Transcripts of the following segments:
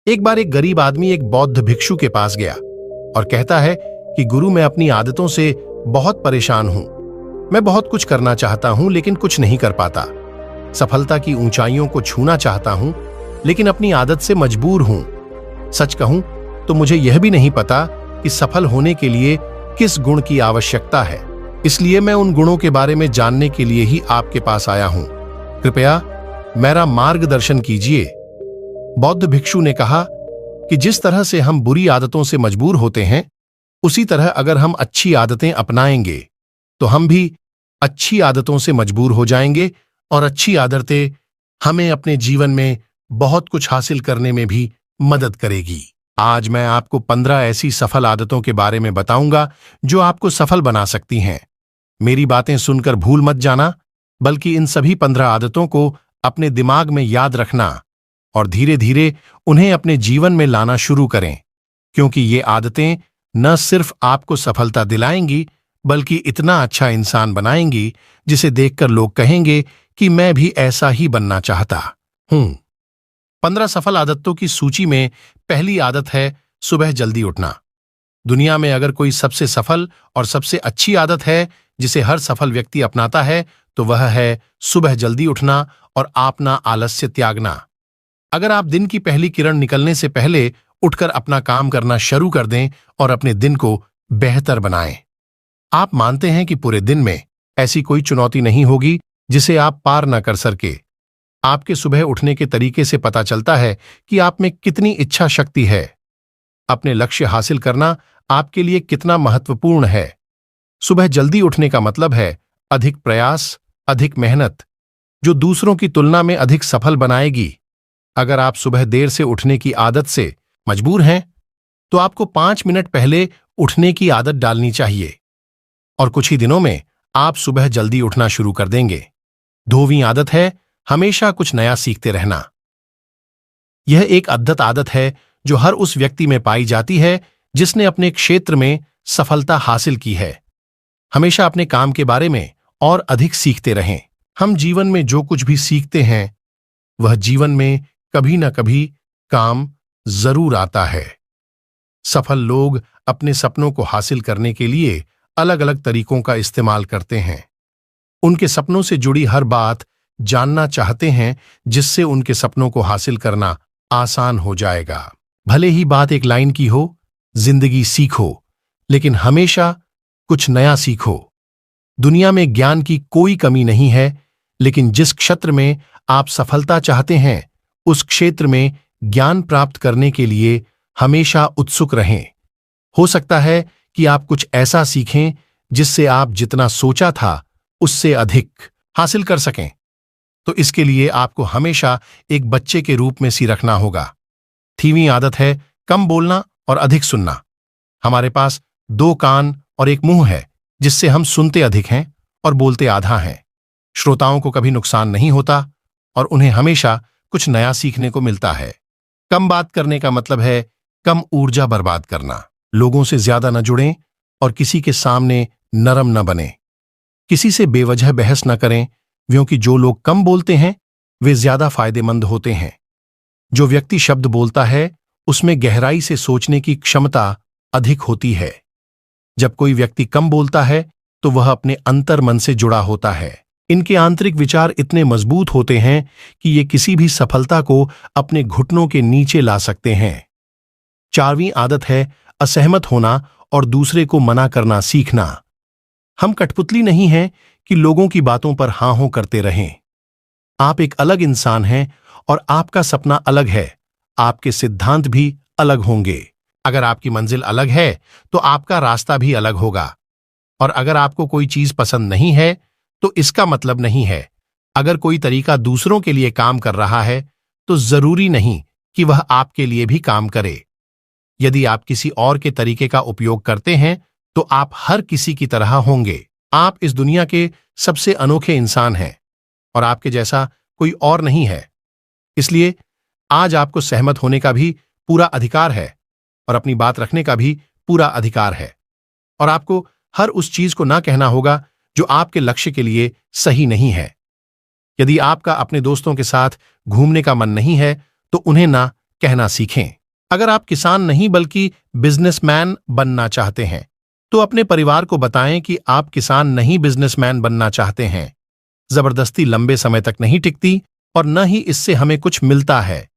एक बार एक गरीब आदमी एक बौद्ध भिक्षु के पास गया और कहता है कि गुरु, मैं अपनी आदतों से बहुत परेशान हूं। मैं बहुत कुछ करना चाहता हूं लेकिन कुछ नहीं कर पाता। सफलता की ऊंचाइयों को छूना चाहता हूं लेकिन अपनी आदत से मजबूर हूं। सच कहूं तो मुझे यह भी नहीं पता कि सफल होने के लिए किस गुण की आवश्यकता है। इसलिए मैं उन गुणों के बारे में जानने के लिए ही आपके पास आया हूं। कृपया मेरा मार्गदर्शन कीजिए। बौद्ध भिक्षु ने कहा कि जिस तरह से हम बुरी आदतों से मजबूर होते हैं, उसी तरह अगर हम अच्छी आदतें अपनाएंगे तो हम भी अच्छी आदतों से मजबूर हो जाएंगे और अच्छी आदतें हमें अपने जीवन में बहुत कुछ हासिल करने में भी मदद करेगी। आज मैं आपको 15 ऐसी सफल आदतों के बारे में बताऊंगा जो आपको सफल बना सकती हैं। मेरी बातें सुनकर भूल मत जाना, बल्कि इन सभी 15 आदतों को अपने दिमाग में याद रखना और धीरे धीरे उन्हें अपने जीवन में लाना शुरू करें, क्योंकि ये आदतें न सिर्फ आपको सफलता दिलाएंगी बल्कि इतना अच्छा इंसान बनाएंगी जिसे देखकर लोग कहेंगे कि मैं भी ऐसा ही बनना चाहता हूं। 15 सफल आदतों की सूची में पहली आदत है सुबह जल्दी उठना। दुनिया में अगर कोई सबसे सफल और सबसे अच्छी आदत है जिसे हर सफल व्यक्ति अपनाता है तो वह है सुबह जल्दी उठना और अपना आलस्य त्यागना। अगर आप दिन की पहली किरण निकलने से पहले उठकर अपना काम करना शुरू कर दें और अपने दिन को बेहतर बनाएं, आप मानते हैं कि पूरे दिन में ऐसी कोई चुनौती नहीं होगी जिसे आप पार न कर सके। आपके सुबह उठने के तरीके से पता चलता है कि आप में कितनी इच्छा शक्ति है। अपने लक्ष्य हासिल करना आपके लिए कितना महत्वपूर्ण है। सुबह जल्दी उठने का मतलब है अधिक प्रयास, अधिक मेहनत, जो दूसरों की तुलना में अधिक सफल बनाएगी। अगर आप सुबह देर से उठने की आदत से मजबूर हैं, तो आपको 5 मिनट पहले उठने की आदत डालनी चाहिए और कुछ ही दिनों में आप सुबह जल्दी उठना शुरू कर देंगे। 2वीं आदत है हमेशा कुछ नया सीखते रहना। यह एक अद्भुत आदत है जो हर उस व्यक्ति में पाई जाती है जिसने अपने क्षेत्र में सफलता हासिल की है। हमेशा अपने काम के बारे में और अधिक सीखते रहें। हम जीवन में जो कुछ भी सीखते हैं वह जीवन में कभी न कभी काम जरूर आता है। सफल लोग अपने सपनों को हासिल करने के लिए अलग अलग तरीकों का इस्तेमाल करते हैं। उनके सपनों से जुड़ी हर बात जानना चाहते हैं जिससे उनके सपनों को हासिल करना आसान हो जाएगा। भले ही बात एक लाइन की हो, जिंदगी सीखो लेकिन हमेशा कुछ नया सीखो। दुनिया में ज्ञान की कोई कमी नहीं है, लेकिन जिस क्षेत्र में आप सफलता चाहते हैं उस क्षेत्र में ज्ञान प्राप्त करने के लिए हमेशा उत्सुक रहें। हो सकता है कि आप कुछ ऐसा सीखें जिससे आप जितना सोचा था उससे अधिक हासिल कर सकें। तो इसके लिए आपको हमेशा एक बच्चे के रूप में सी रखना होगा। 3वीं आदत है कम बोलना और अधिक सुनना। हमारे पास 2 कान और एक मुंह है जिससे हम सुनते अधिक हैं और बोलते आधा हैं। श्रोताओं को कभी नुकसान नहीं होता और उन्हें हमेशा कुछ नया सीखने को मिलता है। कम बात करने का मतलब है कम ऊर्जा बर्बाद करना। लोगों से ज्यादा न जुड़ें और किसी के सामने नरम न बने। किसी से बेवजह बहस न करें, क्योंकि जो लोग कम बोलते हैं वे ज्यादा फायदेमंद होते हैं। जो व्यक्ति शब्द बोलता है उसमें गहराई से सोचने की क्षमता अधिक होती है। जब कोई व्यक्ति कम बोलता है तो वह अपने अंतर मन से जुड़ा होता है। इनके आंतरिक विचार इतने मजबूत होते हैं कि ये किसी भी सफलता को अपने घुटनों के नीचे ला सकते हैं। 4वीं आदत है असहमत होना और दूसरे को मना करना सीखना। हम कठपुतली नहीं हैं कि लोगों की बातों पर हाँ हो करते रहें। आप एक अलग इंसान हैं और आपका सपना अलग है। आपके सिद्धांत भी अलग होंगे। अगर आपकी मंजिल अलग है तो आपका रास्ता भी अलग होगा। और अगर आपको कोई चीज पसंद नहीं है तो इसका मतलब नहीं है। अगर कोई तरीका दूसरों के लिए काम कर रहा है तो जरूरी नहीं कि वह आपके लिए भी काम करे। यदि आप किसी और के तरीके का उपयोग करते हैं तो आप हर किसी की तरह होंगे। आप इस दुनिया के सबसे अनोखे इंसान हैं और आपके जैसा कोई और नहीं है। इसलिए आज आपको सहमत होने का भी पूरा अधिकार है और अपनी बात रखने का भी पूरा अधिकार है। और आपको हर उस चीज को ना कहना होगा जो आपके लक्ष्य के लिए सही नहीं है। यदि आपका अपने दोस्तों के साथ घूमने का मन नहीं है तो उन्हें ना कहना सीखें। अगर आप किसान नहीं बल्कि बिजनेसमैन बनना चाहते हैं तो अपने परिवार को बताएं कि आप किसान नहीं बिजनेसमैन बनना चाहते हैं। जबरदस्ती लंबे समय तक नहीं टिकती और न ही इससे हमें कुछ मिलता है।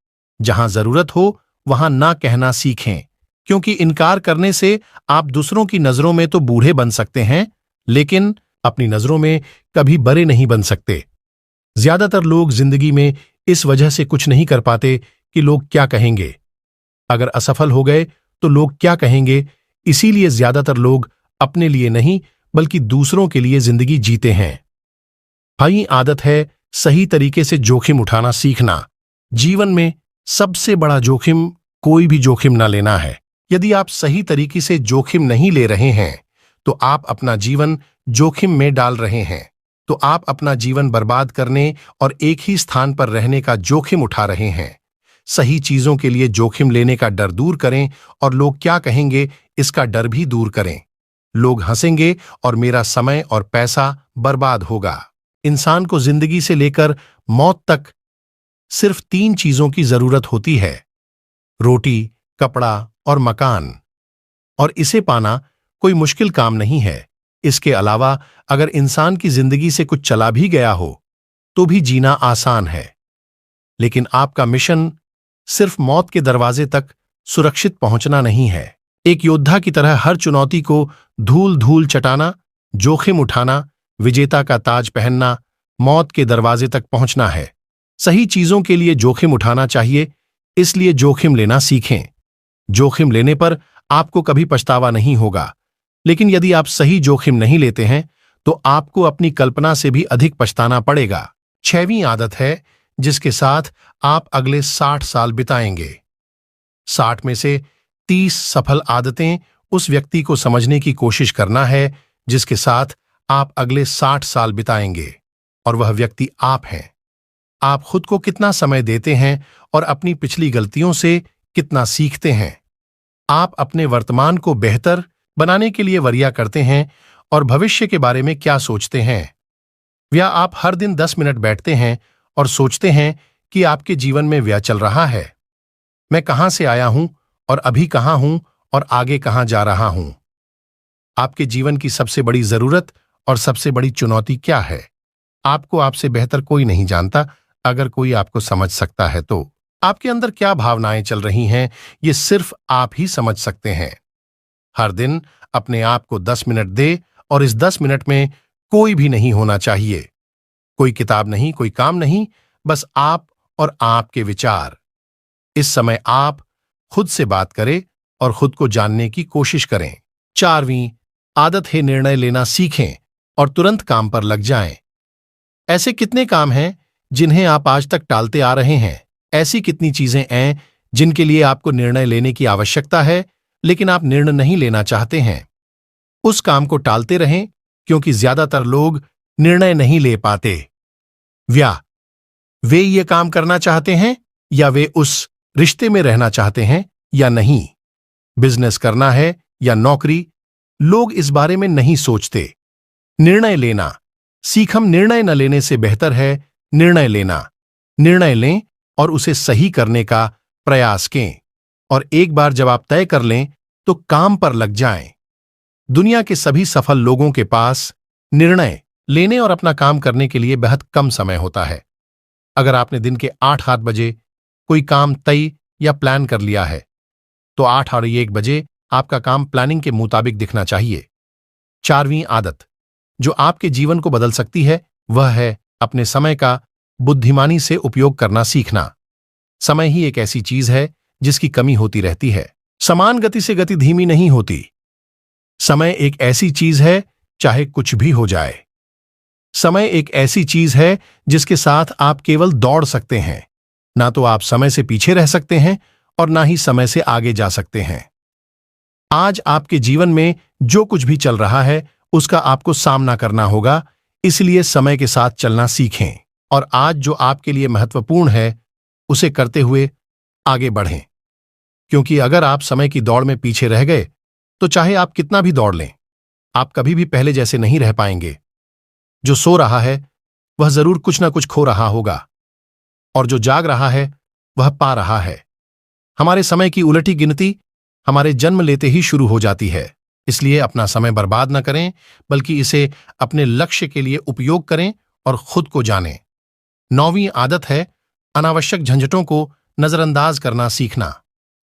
जहां जरूरत हो वहां ना कहना सीखें, क्योंकि इनकार करने से आप दूसरों की नजरों में तो बूढ़े बन सकते हैं, लेकिन अपनी नजरों में कभी बड़े नहीं बन सकते। ज्यादातर लोग जिंदगी में इस वजह से कुछ नहीं कर पाते कि लोग क्या कहेंगे। अगर असफल हो गए तो लोग क्या कहेंगे, इसीलिए ज्यादातर लोग अपने लिए नहीं बल्कि दूसरों के लिए जिंदगी जीते हैं। भाई, आदत है सही तरीके से जोखिम उठाना सीखना। जीवन में सबसे बड़ा जोखिम कोई भी जोखिम ना लेना है। यदि आप सही तरीके से जोखिम नहीं ले रहे हैं तो आप अपना जीवन जोखिम में डाल रहे हैं। तो आप अपना जीवन बर्बाद करने और एक ही स्थान पर रहने का जोखिम उठा रहे हैं। सही चीजों के लिए जोखिम लेने का डर दूर करें और लोग क्या कहेंगे इसका डर भी दूर करें। लोग हंसेंगे और मेरा समय और पैसा बर्बाद होगा। इंसान को जिंदगी से लेकर मौत तक सिर्फ 3 चीजों की जरूरत होती है: रोटी, कपड़ा और मकान। और इसे पाना कोई मुश्किल काम नहीं है। इसके अलावा अगर इंसान की जिंदगी से कुछ चला भी गया हो तो भी जीना आसान है। लेकिन आपका मिशन सिर्फ मौत के दरवाजे तक सुरक्षित पहुंचना नहीं है। एक योद्धा की तरह हर चुनौती को धूल धूल चटाना, जोखिम उठाना, विजेता का ताज पहनना, मौत के दरवाजे तक पहुंचना है। सही चीजों के लिए जोखिम उठाना चाहिए, इसलिए जोखिम लेना सीखें। जोखिम लेने पर आपको कभी पछतावा नहीं होगा, लेकिन यदि आप सही जोखिम नहीं लेते हैं तो आपको अपनी कल्पना से भी अधिक पछताना पड़ेगा। 6वीं आदत है जिसके साथ आप अगले 60 साल बिताएंगे। 60 में से 30 सफल आदतें उस व्यक्ति को समझने की कोशिश करना है जिसके साथ आप अगले 60 साल बिताएंगे, और वह व्यक्ति आप हैं। आप खुद को कितना समय देते हैं और अपनी पिछली गलतियों से कितना सीखते हैं। आप अपने वर्तमान को बेहतर बनाने के लिए वर्या करते हैं और भविष्य के बारे में क्या सोचते हैं। या आप हर दिन 10 मिनट बैठते हैं और सोचते हैं कि आपके जीवन में क्या चल रहा है, मैं कहां से आया हूं और अभी कहां हूं और आगे कहां जा रहा हूं। आपके जीवन की सबसे बड़ी जरूरत और सबसे बड़ी चुनौती क्या है? आपको आपसे बेहतर कोई नहीं जानता। अगर कोई आपको समझ सकता है तो आपके अंदर क्या भावनाएं चल रही हैं, ये सिर्फ आप ही समझ सकते हैं। हर दिन अपने आप को 10 मिनट दे, और इस 10 मिनट में कोई भी नहीं होना चाहिए। कोई किताब नहीं, कोई काम नहीं, बस आप और आपके विचार। इस समय आप खुद से बात करें और खुद को जानने की कोशिश करें। 4वीं आदत है निर्णय लेना सीखें और तुरंत काम पर लग जाएं। ऐसे कितने काम हैं जिन्हें आप आज तक टालते आ रहे हैं? ऐसी कितनी चीजें हैं जिनके लिए आपको निर्णय लेने की आवश्यकता है लेकिन आप निर्णय नहीं लेना चाहते हैं? उस काम को टालते रहें, क्योंकि ज्यादातर लोग निर्णय नहीं ले पाते। वे ये काम करना चाहते हैं या वे उस रिश्ते में रहना चाहते हैं या नहीं। बिजनेस करना है या नौकरी, लोग इस बारे में नहीं सोचते। निर्णय लेना सीखम। निर्णय न लेने से बेहतर है निर्णय लेना। निर्णय लें और उसे सही करने का प्रयास करें, और एक बार जब आप तय कर लें तो काम पर लग जाएं। दुनिया के सभी सफल लोगों के पास निर्णय लेने और अपना काम करने के लिए बहुत कम समय होता है। अगर आपने दिन के 8 बजे कोई काम तय या प्लान कर लिया है तो 8 और 1 बजे आपका काम प्लानिंग के मुताबिक दिखना चाहिए। 4वीं आदत जो आपके जीवन को बदल सकती है वह है अपने समय का बुद्धिमानी से उपयोग करना सीखना। समय ही एक ऐसी चीज है जिसकी कमी होती रहती है। समान गति से गति धीमी नहीं होती। समय एक ऐसी चीज है चाहे कुछ भी हो जाए। समय एक ऐसी चीज है जिसके साथ आप केवल दौड़ सकते हैं। ना तो आप समय से पीछे रह सकते हैं और ना ही समय से आगे जा सकते हैं। आज आपके जीवन में जो कुछ भी चल रहा है उसका आपको सामना करना होगा, इसलिए समय के साथ चलना सीखें और आज जो आपके लिए महत्वपूर्ण है उसे करते हुए आगे बढ़ें। क्योंकि अगर आप समय की दौड़ में पीछे रह गए तो चाहे आप कितना भी दौड़ लें, आप कभी भी पहले जैसे नहीं रह पाएंगे। जो सो रहा है वह जरूर कुछ ना कुछ खो रहा होगा, और जो जाग रहा है वह पा रहा है। हमारे समय की उलटी गिनती हमारे जन्म लेते ही शुरू हो जाती है। इसलिए अपना समय बर्बाद न करें, बल्कि इसे अपने लक्ष्य के लिए उपयोग करें और खुद को जानें। 9वीं आदत है अनावश्यक झंझटों को नजरअंदाज करना सीखना।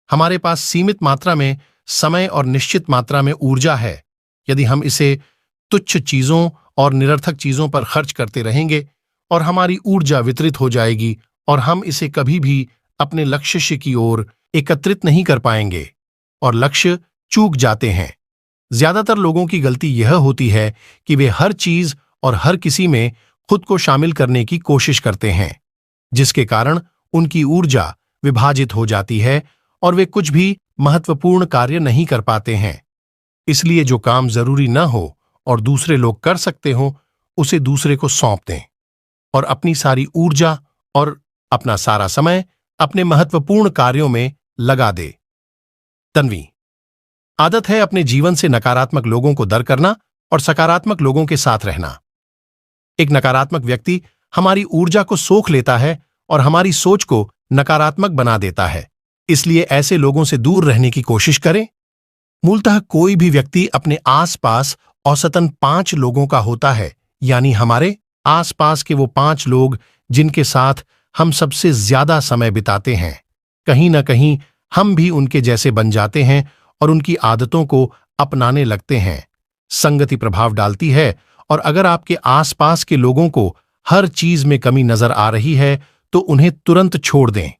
हमारे पास सीमित मात्रा में समय और निश्चित मात्रा में ऊर्जा है। यदि हम इसे तुच्छ चीजों और निरर्थक चीजों पर खर्च करते रहेंगे और हमारी ऊर्जा वितरित हो जाएगी और हम इसे कभी भी अपने लक्ष्य की ओर एकत्रित नहीं कर पाएंगे और लक्ष्य चूक जाते हैं। ज्यादातर लोगों की गलती यह होती है कि वे हर चीज और हर किसी में खुद को शामिल करने की कोशिश करते हैं, जिसके कारण उनकी ऊर्जा विभाजित हो जाती है और वे कुछ भी महत्वपूर्ण कार्य नहीं कर पाते हैं। इसलिए जो काम जरूरी न हो और दूसरे लोग कर सकते हो, उसे दूसरे को सौंप दें और अपनी सारी ऊर्जा और अपना सारा समय अपने महत्वपूर्ण कार्यों में लगा दे। तन्वी आदत है अपने जीवन से नकारात्मक लोगों को दर करना और सकारात्मक लोगों के साथ रहना। एक नकारात्मक व्यक्ति हमारी ऊर्जा को सोख लेता है और हमारी सोच को नकारात्मक बना देता है। इसलिए ऐसे लोगों से दूर रहने की कोशिश करें। मूलतः कोई भी व्यक्ति अपने आसपास औसतन 5 लोगों का होता है, यानी हमारे आसपास के वो 5 लोग जिनके साथ हम सबसे ज्यादा समय बिताते हैं। कहीं ना कहीं हम भी उनके जैसे बन जाते हैं और उनकी आदतों को अपनाने लगते हैं। संगति प्रभाव डालती है और अगर आपके आसपास के लोगों को हर चीज में कमी नजर आ रही है तो उन्हें तुरंत छोड़ दें,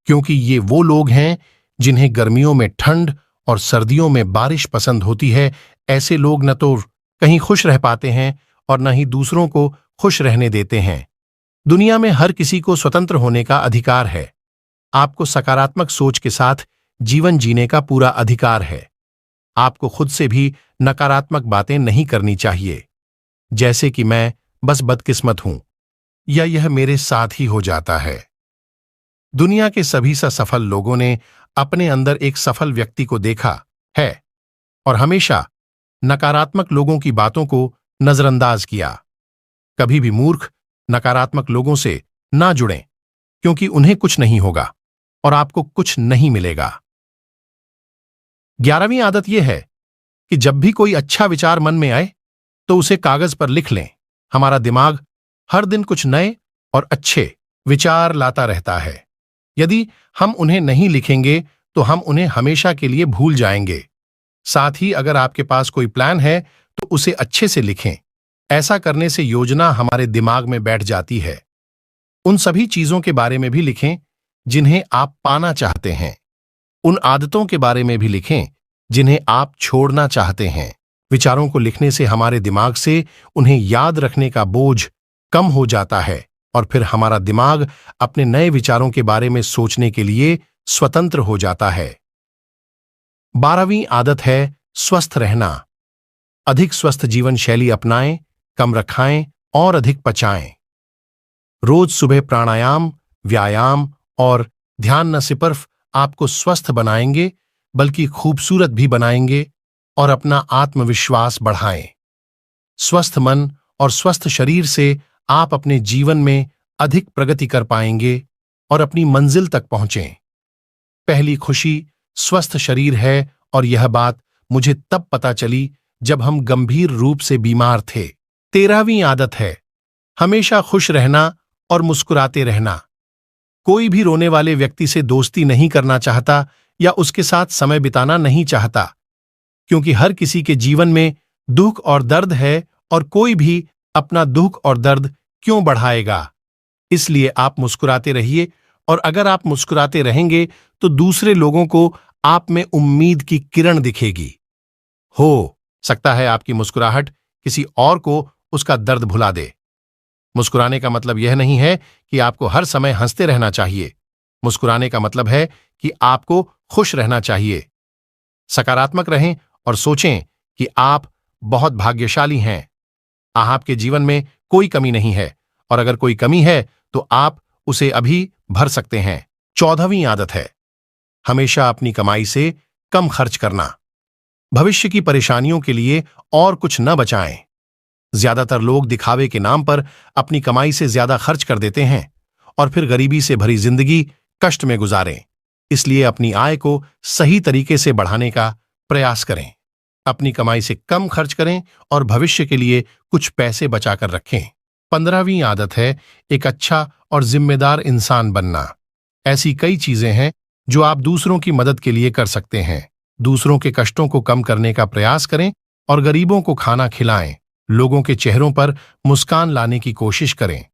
क्योंकि ये वो लोग हैं जिन्हें गर्मियों में ठंड और सर्दियों में बारिश पसंद होती है। ऐसे लोग न तो कहीं खुश रह पाते हैं और न ही दूसरों को खुश रहने देते हैं। दुनिया में हर किसी को स्वतंत्र होने का अधिकार है। आपको सकारात्मक सोच के साथ जीवन जीने का पूरा अधिकार है। आपको खुद से भी नकारात्मक बातें नहीं करनी चाहिए, जैसे कि मैं बस बदकिस्मत हूं या यह मेरे साथ ही हो जाता है। दुनिया के सभी सफल लोगों ने अपने अंदर एक सफल व्यक्ति को देखा है और हमेशा नकारात्मक लोगों की बातों को नजरअंदाज किया। कभी भी मूर्ख नकारात्मक लोगों से ना जुड़ें, क्योंकि उन्हें कुछ नहीं होगा और आपको कुछ नहीं मिलेगा। 11वीं आदत यह है कि जब भी कोई अच्छा विचार मन में आए तो उसे कागज पर लिख लें। हमारा दिमाग हर दिन कुछ नए और अच्छे विचार लाता रहता है। यदि हम उन्हें नहीं लिखेंगे तो हम उन्हें हमेशा के लिए भूल जाएंगे। साथ ही अगर आपके पास कोई प्लान है तो उसे अच्छे से लिखें। ऐसा करने से योजना हमारे दिमाग में बैठ जाती है। उन सभी चीजों के बारे में भी लिखें जिन्हें आप पाना चाहते हैं। उन आदतों के बारे में भी लिखें जिन्हें आप छोड़ना चाहते हैं। विचारों को लिखने से हमारे दिमाग से उन्हें याद रखने का बोझ कम हो जाता है और फिर हमारा दिमाग अपने नए विचारों के बारे में सोचने के लिए स्वतंत्र हो जाता है। 12वीं आदत है स्वस्थ रहना। अधिक स्वस्थ जीवन शैली अपनाएं, कम रखाएं और अधिक पचाएं। रोज सुबह प्राणायाम, व्यायाम और ध्यान न सिर्फ आपको स्वस्थ बनाएंगे बल्कि खूबसूरत भी बनाएंगे और अपना आत्मविश्वास बढ़ाएं। स्वस्थ मन और स्वस्थ शरीर से आप अपने जीवन में अधिक प्रगति कर पाएंगे और अपनी मंजिल तक पहुंचें। पहली खुशी स्वस्थ शरीर है और यह बात मुझे तब पता चली जब हम गंभीर रूप से बीमार थे। 13वीं आदत है हमेशा खुश रहना और मुस्कुराते रहना। कोई भी रोने वाले व्यक्ति से दोस्ती नहीं करना चाहता या उसके साथ समय बिताना नहीं चाहता, क्योंकि हर किसी के जीवन में दुख और दर्द है और कोई भी अपना दुख और दर्द क्यों बढ़ाएगा। इसलिए आप मुस्कुराते रहिए और अगर आप मुस्कुराते रहेंगे तो दूसरे लोगों को आप में उम्मीद की किरण दिखेगी। हो सकता है आपकी मुस्कुराहट किसी और को उसका दर्द भुला दे। मुस्कुराने का मतलब यह नहीं है कि आपको हर समय हंसते रहना चाहिए। मुस्कुराने का मतलब है कि आपको खुश रहना चाहिए। सकारात्मक रहें और सोचें कि आप बहुत भाग्यशाली हैं। आपके जीवन में कोई कमी नहीं है और अगर कोई कमी है तो आप उसे अभी भर सकते हैं। 14वीं आदत है हमेशा अपनी कमाई से कम खर्च करना। भविष्य की परेशानियों के लिए और कुछ न बचाएं। ज्यादातर लोग दिखावे के नाम पर अपनी कमाई से ज्यादा खर्च कर देते हैं और फिर गरीबी से भरी जिंदगी कष्ट में गुजारें। इसलिए अपनी आय को सही तरीके से बढ़ाने का प्रयास करें। अपनी कमाई से कम खर्च करें और भविष्य के लिए कुछ पैसे बचाकर रखें। 15वीं आदत है एक अच्छा और जिम्मेदार इंसान बनना। ऐसी कई चीजें हैं जो आप दूसरों की मदद के लिए कर सकते हैं। दूसरों के कष्टों को कम करने का प्रयास करें और गरीबों को खाना खिलाएं। लोगों के चेहरों पर मुस्कान लाने की कोशिश करें।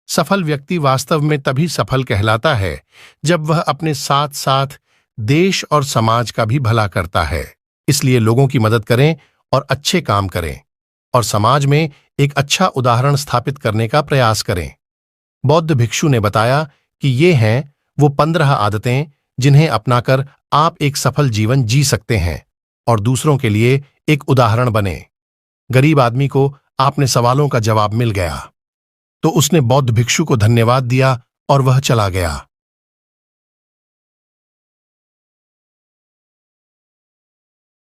सफल व्यक्ति वास्तव में तभी सफल कहलाता है जब वह अपने साथ साथ देश और समाज का भी भला करता है। इसलिए लोगों की मदद करें और अच्छे काम करें और समाज में एक अच्छा उदाहरण स्थापित करने का प्रयास करें। बौद्ध भिक्षु ने बताया कि ये हैं वो 15 आदतें जिन्हें अपनाकर आप एक सफल जीवन जी सकते हैं और दूसरों के लिए एक उदाहरण बने। गरीब आदमी को आपने सवालों का जवाब मिल गया तो उसने बौद्ध भिक्षु को धन्यवाद दिया और वह चला गया।